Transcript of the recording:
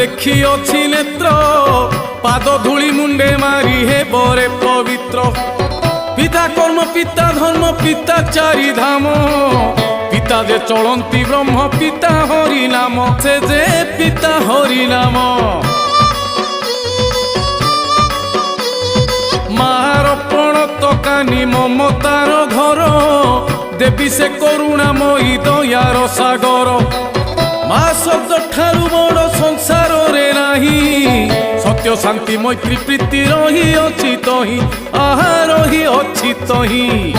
देखी अच्छी नेत्र पाद धूली मुंडे मारी हे बरे पवित्र पिता कर्म पिता धर्म पिता चारि धाम पिता जे चलंती ब्रह्म पिता हरि नाम से जे पिता हरि नाम मार प्रणतकानी ममतार घर देवी से करुणामयी दयार सागर माँ शब्द ठारू बड़ संसार रे नाही सत्य शांति मैत्री प्रीति रही अच्छी तही आहा रही अच्छी तही।